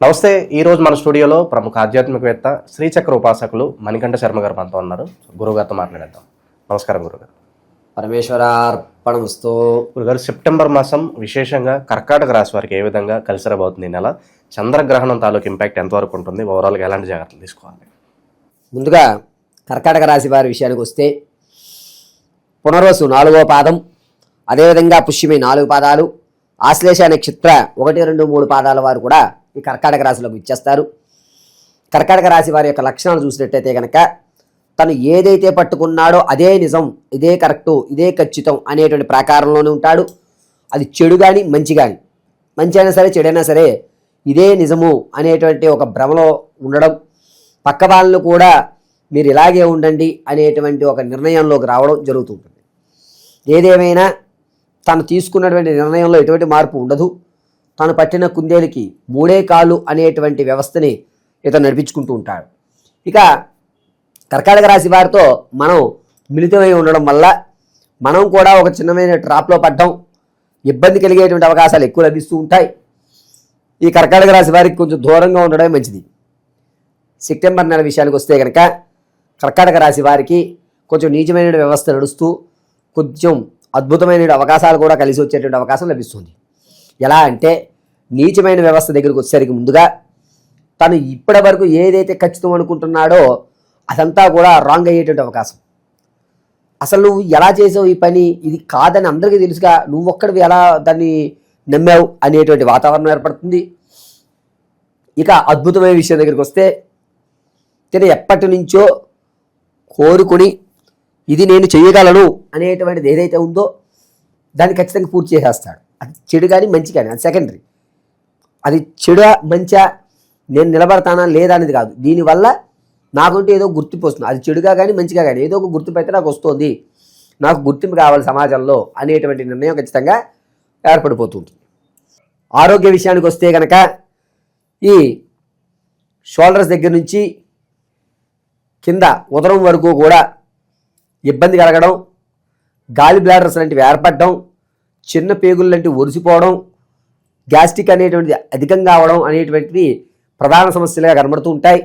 నమస్తే. ఈరోజు మన స్టూడియోలో ప్రముఖ ఆధ్యాత్మికవేత్త శ్రీచక్ర ఉపాసకులు మణికంఠ శర్మ గారు మనతో ఉన్నారు. గురుగారితో మాట్లాడేద్దాం. నమస్కారం గురుగారు. పరమేశ్వరార్పణమస్తు. గురుగారు, సెప్టెంబర్ మాసం విశేషంగా కర్కాటక రాశి వారికి ఏ విధంగా కలిసి రాబోతుంది? ఈ నెల చంద్రగ్రహణం తాలూకు ఇంపాక్ట్ ఎంతవరకు ఉంటుంది? ఓవరాల్గా ఎలాంటి జాగ్రత్తలు తీసుకోవాలి? ముందుగా కర్కాటక రాశి వారి విషయానికి వస్తే పునర్వసు 4వ పాదం, అదేవిధంగా పుష్యమి 4 పాదాలు, ఆశ్లేష నక్షత్ర 1, 2, 3 పాదాల వారు కూడా ఈ కర్కాటక రాశిలోకి ఇచ్చేస్తారు. కర్కాటక రాశి వారి యొక్క లక్షణాలు చూసినట్టయితే కనుక తను ఏదైతే పట్టుకున్నాడో అదే నిజం, ఇదే కరెక్టు, ఇదే ఖచ్చితం అనేటువంటి ప్రాకారంలోనే ఉంటాడు. అది చెడు కానీ మంచి కానీ, మంచి అయినా సరే చెడైనా సరే ఇదే నిజము అనేటువంటి ఒక భ్రమలో ఉండడం, పక్క వాళ్ళను కూడా మీరు ఇలాగే ఉండండి అనేటువంటి ఒక నిర్ణయంలోకి రావడం జరుగుతుంటుంది. ఏదేమైనా తను తీసుకున్నటువంటి నిర్ణయంలో ఎటువంటి మార్పు ఉండదు. తను పట్టిన కుందేలుకి 3 కాళ్ళు అనేటువంటి వ్యవస్థని ఇతను నడిపించుకుంటూ ఉంటాడు. ఇక కర్కాటక రాశి వారితో మనం మిళితమై ఉండడం వల్ల మనం కూడా ఒక చిన్నమైన ట్రాప్లో పడ్డం, ఇబ్బంది కలిగేటువంటి అవకాశాలు ఎక్కువ లభిస్తూ ఉంటాయి. ఈ కర్కాటక రాశి వారికి కొంచెం దూరంగా ఉండడమే మంచిది. సెప్టెంబర్ నెల విషయానికి వస్తే కనుక కర్కాటక రాశి వారికి కొంచెం నీచమైన వ్యవస్థ నడుస్తూ కొంచెం అద్భుతమైన అవకాశాలు కూడా కలిసి వచ్చేటువంటి అవకాశం లభిస్తుంది. ఎలా అంటే నీచమైన వ్యవస్థ దగ్గరికి వచ్చేసరికి ముందుగా తను ఇప్పటి వరకు ఏదైతే ఖచ్చితం అనుకుంటున్నాడో అదంతా కూడా రాంగ్ అయ్యేటువంటి అవకాశం. అసలు నువ్వు ఎలా చేసావు ఈ పని, ఇది కాదని అందరికీ తెలుసుగా, నువ్వు ఒక్కడివి ఎలా దాన్ని నమ్మావు అనేటువంటి వాతావరణం ఏర్పడుతుంది. ఇక అద్భుతమైన విషయం దగ్గరికి వస్తే తిన ఎప్పటి నుంచో కోరుకుని ఇది నేను చేయగలను అనేటువంటిది ఏదైతే ఉందో దాన్ని ఖచ్చితంగా పూర్తి చేసేస్తాడు. అది చెడు కానీ మంచి కానీ అది సెకండరీ. అది చెడు మంచా, నేను నిలబడతానా లేదా అనేది కాదు. దీనివల్ల నాకుంటే ఏదో గుర్తింపు వస్తుంది. అది చెడుగా కానీ మంచిగా కానీ ఏదో ఒక గుర్తింపు అయితే నాకు వస్తుంది, నాకు గుర్తింపు కావాలి సమాజంలో అనేటువంటి నిర్ణయం ఖచ్చితంగా ఏర్పడిపోతుంది. ఆరోగ్య విషయానికి వస్తే కనుక ఈ షోల్డర్స్ దగ్గర నుంచి కింద ఉదరం వరకు కూడా ఇబ్బంది కలగడం, గాలి బ్లాడర్స్ లాంటివి ఏర్పడడం, చిన్న పేగులు లాంటివి ఒరిసిపోవడం, గ్యాస్ట్రిక్ అనేటువంటిది అధికంగా అవడం అనేటువంటివి ప్రధాన సమస్యలుగా కనబడుతూ ఉంటాయి.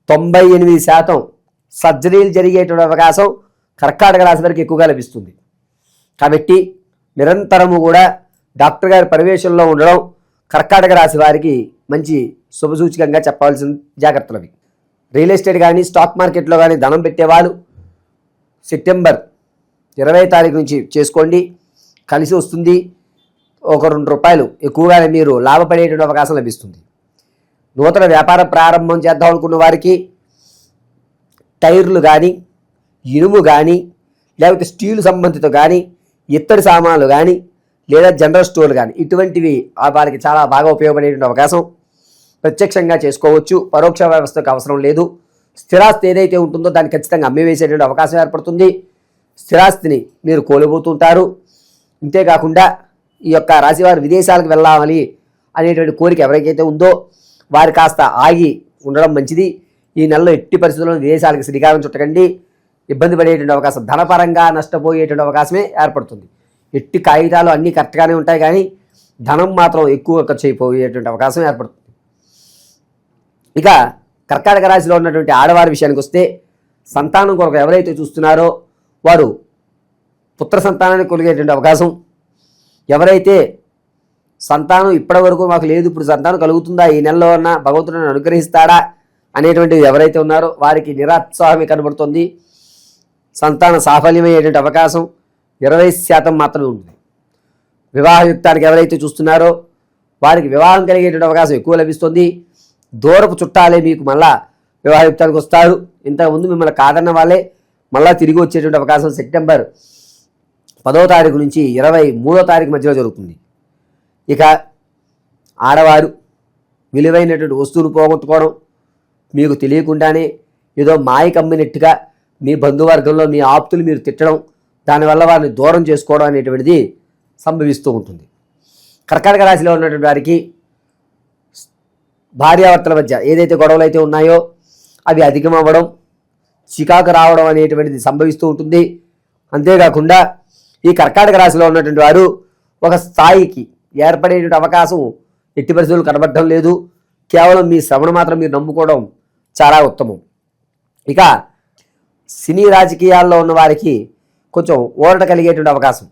98% సర్జరీలు జరిగేటువంటి అవకాశం కర్కాటక రాశి వారికి ఎక్కువగా లభిస్తుంది. కాబట్టి నిరంతరము కూడా డాక్టర్ గారి పర్యవేక్షణలో ఉండడం కర్కాటక రాశి వారికి మంచి శుభసూచకంగా చెప్పవలసిన జాగ్రత్తలు అవి. రియల్ ఎస్టేట్ కానీ స్టాక్ మార్కెట్లో కానీ ధనం పెట్టేవాళ్ళు సెప్టెంబర్ 20వ తారీఖు నుంచి చేసుకోండి, కలిసి వస్తుంది. ఒక 2 రూపాయలు ఎక్కువగానే మీరు లాభపడేటువంటి అవకాశం లభిస్తుంది. నూతన వ్యాపార ప్రారంభం చేద్దాం అనుకున్న వారికి టైర్లు కానీ, ఇనుము కానీ, లేకపోతే స్టీల్ సంబంధిత కానీ, ఇత్తడి సామాన్లు కానీ, లేదా జనరల్ స్టోర్లు కానీ ఇటువంటివి వారికి చాలా బాగా ఉపయోగపడేటువంటి అవకాశం. ప్రత్యక్షంగా చేసుకోవచ్చు, పరోక్ష వ్యవస్థకు అవసరం లేదు. స్థిరాస్తి ఏదైతే ఉంటుందో దాన్ని ఖచ్చితంగా అమ్మివేసేటువంటి అవకాశం ఏర్పడుతుంది. స్థిరాస్తిని మీరు కోల్పోతుంటారు. ఇంతేకాకుండా ఈ యొక్క రాశివారు విదేశాలకు వెళ్ళాలి అనేటువంటి కోరిక ఎవరికైతే ఉందో వారు కాస్త ఆగి ఉండడం మంచిది. ఈ నెలలో ఎట్టి పరిస్థితుల్లో విదేశాలకు శ్రీకారం చుట్టకండి. ఇబ్బంది పడేటువంటి అవకాశం, ధనపరంగా నష్టపోయేటువంటి అవకాశమే ఏర్పడుతుంది. ఎట్టి కాగితాలు అన్నీ కరెక్ట్గానే ఉంటాయి, కానీ ధనం మాత్రం ఎక్కువ ఖర్చు అయిపోయేటువంటి అవకాశం ఏర్పడుతుంది. ఇక కర్కాటక రాశిలో ఉన్నటువంటి ఆడవారి విషయానికి వస్తే సంతానం కొరకు ఎవరైతే చూస్తున్నారో వారు పుత్ర సంతానాన్ని కలిగేటువంటి అవకాశం, ఎవరైతే సంతానం ఇప్పటి వరకు మాకు లేదు, ఇప్పుడు సంతానం కలుగుతుందా, ఈ నెలలో ఉన్న భగవంతుడిని అనుగ్రహిస్తాడా అనేటువంటిది ఎవరైతే ఉన్నారో వారికి నిరుత్సాహమే కనబడుతుంది. సంతాన సాఫల్యమయ్యేటువంటి అవకాశం 20% మాత్రమే ఉంటుంది. వివాహయుక్తానికి ఎవరైతే చూస్తున్నారో వారికి వివాహం కలిగేటువంటి అవకాశం ఎక్కువ లభిస్తుంది. దూరపు చుట్టాలే మీకు మళ్ళా వివాహయుక్తానికి వస్తారు. ఇంతకుముందు మిమ్మల్ని కాదన్న వాళ్ళే మళ్ళీ తిరిగి వచ్చేటువంటి అవకాశం సెప్టెంబర్ 10వ తారీఖు నుంచి 23వ తారీఖు మధ్యలో జరుగుతుంది. ఇక ఆడవారు విలువైనటువంటి వస్తువులు పోగొట్టుకోవడం, మీకు తెలియకుండానే ఏదో మాయ కమ్మినట్టుగా మీ బంధువర్గంలో మీ ఆప్తులు మీరు తిట్టడం, దానివల్ల వారిని దూరం చేసుకోవడం అనేటువంటిది సంభవిస్తూ ఉంటుంది. కర్కాటక రాశిలో ఉన్నటువంటి వారికి భార్యాభర్తల మధ్య ఏదైతే గొడవలు అయితే ఉన్నాయో అవి అధికం అవ్వడం, చికాకు రావడం అనేటువంటిది సంభవిస్తూ ఉంటుంది. అంతేకాకుండా ఈ కర్కాటక రాశిలో ఉన్నటువంటి వారు ఒక స్థాయికి ఏర్పడేటువంటి అవకాశం ఎట్టి పరిస్థితులు కనబడటం లేదు. కేవలం మీ శ్రమణ మాత్రం మీరు నమ్ముకోవడం చాలా ఉత్తమం. ఇక సినీ రాజకీయాల్లో ఉన్న వారికి కొంచెం ఊరట కలిగేటువంటి అవకాశం,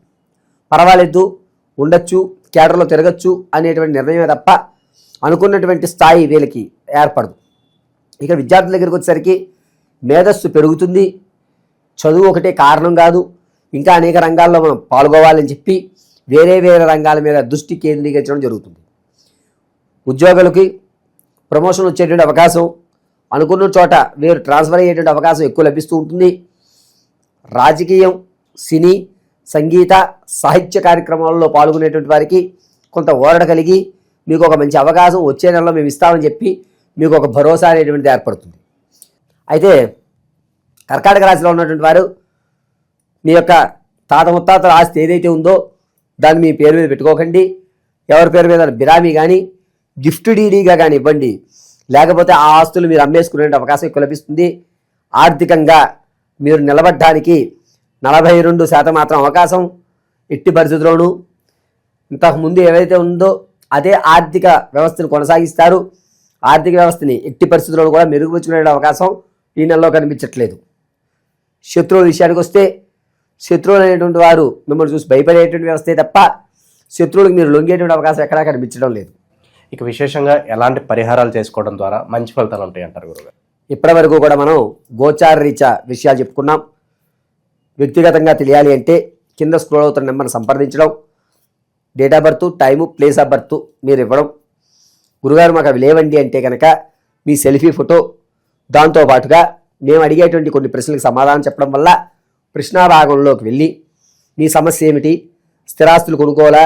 పర్వాలేదు ఉండొచ్చు, కేడర్లో తిరగచ్చు అనేటువంటి నిర్ణయమే తప్ప అనుకున్నటువంటి స్థాయి వీళ్ళకి ఏర్పడదు. ఇక విద్యార్థుల దగ్గరికి వచ్చేసరికి మేధస్సు పెరుగుతుంది. చదువు ఒకటే కారణం కాదు, ఇంకా అనేక రంగాల్లో మనం పాల్గొవాలని చెప్పి వేరే వేరే రంగాల మీద దృష్టి కేంద్రీకరించడం జరుగుతుంది. ఉద్యోగులకి ప్రమోషన్ వచ్చేటువంటి అవకాశం, అనుకున్న చోట వేరు ట్రాన్స్ఫర్ అయ్యేటువంటి అవకాశం ఎక్కువ లభిస్తూ ఉంటుంది. రాజకీయం, సినీ, సంగీత, సాహిత్య కార్యక్రమాల్లో పాల్గొనేటువంటి వారికి కొంత ఓరడ కలిగి మీకు ఒక మంచి అవకాశం వచ్చే నెలలో మేము ఇస్తామని చెప్పి మీకు ఒక భరోసా అనేటువంటిది ఏర్పడుతుంది. అయితే కర్కాటక రాశిలో ఉన్నటువంటి వారు మీ యొక్క తాత ముత్తాతల ఆస్తి ఏదైతే ఉందో దాన్ని మీ పేరు మీద పెట్టుకోకండి. ఎవరి పేరు మీద బిరామీ కానీ గిఫ్ట్ డీడీగా కానీ ఇవ్వండి. లేకపోతే ఆ ఆస్తులు మీరు అమ్మేసుకునే అవకాశం ఎక్కువ లభిస్తుంది. ఆర్థికంగా మీరు నిలబడడానికి 42% మాత్రం అవకాశం. ఎట్టి పరిస్థితుల్లోనూ ఇంతకుముందు ఏవైతే ఉందో అదే ఆర్థిక వ్యవస్థను కొనసాగిస్తారు. ఆర్థిక వ్యవస్థని ఎట్టి పరిస్థితుల్లోనూ కూడా మెరుగుపరుచుకునే అవకాశం ఈ నెలలో కనిపించట్లేదు. శత్రువుల విషయానికి వస్తే శత్రువులు అనేటువంటి వారు మిమ్మల్ని చూసి భయపడేటువంటి వ్యవస్థే తప్ప శత్రువులకు మీరు లొంగేటువంటి అవకాశం ఎక్కడా కనిపించడం లేదు. ఇక విశేషంగా ఎలాంటి పరిహారాలు చేసుకోవడం ద్వారా మంచి ఫలితాలు ఉంటాయి అంటారు గురుగారు? ఇప్పటి వరకు కూడా మనం గోచార రీత్యా విషయాలు చెప్పుకున్నాం. వ్యక్తిగతంగా తెలియాలి అంటే కింద స్క్రోల్ అవుతున్న నెంబర్ని సంప్రదించడం, date of birth, time, place of birth మీరు ఇవ్వడం. గురుగారు మాకు అవి లేవండి అంటే కనుక మీ సెల్ఫీ ఫోటో, దాంతోపాటుగా మేము అడిగేటువంటి కొన్ని ప్రశ్నలకు సమాధానం చెప్పడం వల్ల ప్రశ్నాభాగంలోకి వెళ్ళి మీ సమస్య ఏమిటి, స్థిరాస్తులు కొనుక్కోవాలా,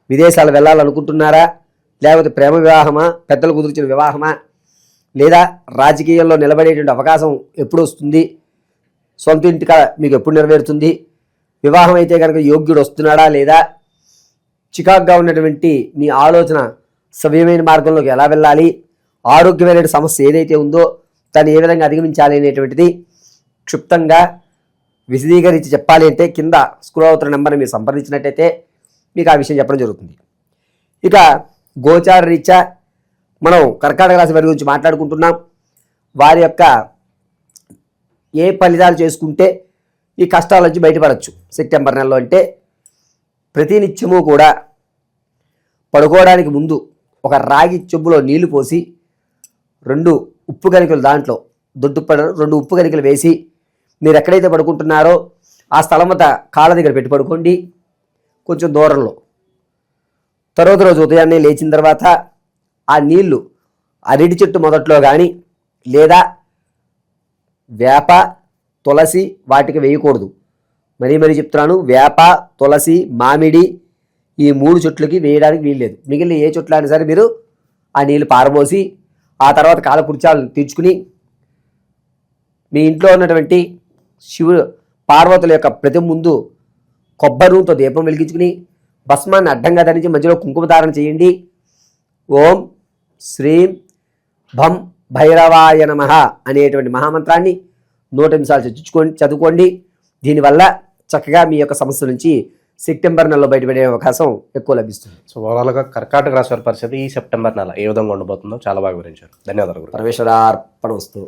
విదేశాలు వెళ్ళాలనుకుంటున్నారా, లేకపోతే ప్రేమ వివాహమా, పెద్దలు కుదిర్చిన వివాహమా, లేదా రాజకీయాల్లో నిలబడేటువంటి అవకాశం ఎప్పుడు వస్తుంది, సొంత ఇంటిక మీకు ఎప్పుడు నెరవేరుతుంది, వివాహం అయితే కనుక యోగ్యుడు వస్తున్నాడా లేదా, చికాకుగా ఉన్నటువంటి మీ ఆలోచన సవ్యమైన మార్గంలోకి ఎలా వెళ్ళాలి, ఆరోగ్యమైన సమస్య ఏదైతే ఉందో దాన్ని ఏ విధంగా అధిగమించాలి అనేటువంటిది క్షుప్తంగా విశదీకరించి చెప్పాలి అంటే కింద స్క్రోల్ అవుతున్న నెంబర్ని మీరు సంప్రదించినట్టయితే మీకు ఆ విషయం చెప్పడం జరుగుతుంది. ఇక గోచార రీత్యా మనం కర్కాటక రాశి వారి గురించి మాట్లాడుకుంటున్నాం. వారి యొక్క ఏ ఫలితాలు చేసుకుంటే ఈ కష్టాల నుంచి బయటపడవచ్చు సెప్టెంబర్ నెలలో అంటే, ప్రతినిత్యము కూడా పడుకోవడానికి ముందు ఒక రాగి చెంబులో నీళ్లు పోసి 2 ఉప్పు కణికలు దాంట్లో 2 ఉప్పు కణికలు వేసి మీరు ఎక్కడైతే పడుకుంటున్నారో ఆ స్థలం వద్ద కాళ్ళ దగ్గర పెట్టి పడుకోండి కొంచెం దూరంలో. తర్వాత రోజు ఉదయాన్నే లేచిన తర్వాత ఆ నీళ్లు అరటి చెట్టు మొదట్లో కానీ లేదా వేప, తులసి వాటికి వేయకూడదు. మరీ చెప్తున్నాను, వేప, తులసి, మామిడి ఈ 3 చెట్లకి వేయడానికి వీల్లేదు. మిగిలిన ఏ చెట్లు అయినా సరే మీరు ఆ నీళ్లు పారబోసి ఆ తర్వాత కాలకృత్యాలు తీర్చుకుని మీ ఇంట్లో ఉన్నటువంటి శివుడు పార్వతుల యొక్క ప్రతి ముందు కొబ్బరి నూనెతో దీపం వెలిగించుకుని భస్మాన్ని అడ్డంగా ధరించి మధ్యలో కుంకుమ ధారణ చేయండి. ఓం శ్రీం భం భైరవాయ నమః అనేటువంటి మహామంత్రాన్ని 100 నిమిషాలు చదువుకోండి. దీనివల్ల చక్కగా మీ యొక్క సమస్య నుంచి సెప్టెంబర్ నెలలో బయటపడే అవకాశం ఎక్కువ లభిస్తుంది. సో ఓవరాల్గా కర్కాటక రాశి వారి పరిస్థితి ఈ సెప్టెంబర్ నెల ఏ విధంగా ఉండబోతుందో చాలా బాగా వివరించారు. ధన్యవాదాలు. పరమేశ్వరార్పణ వస్తు.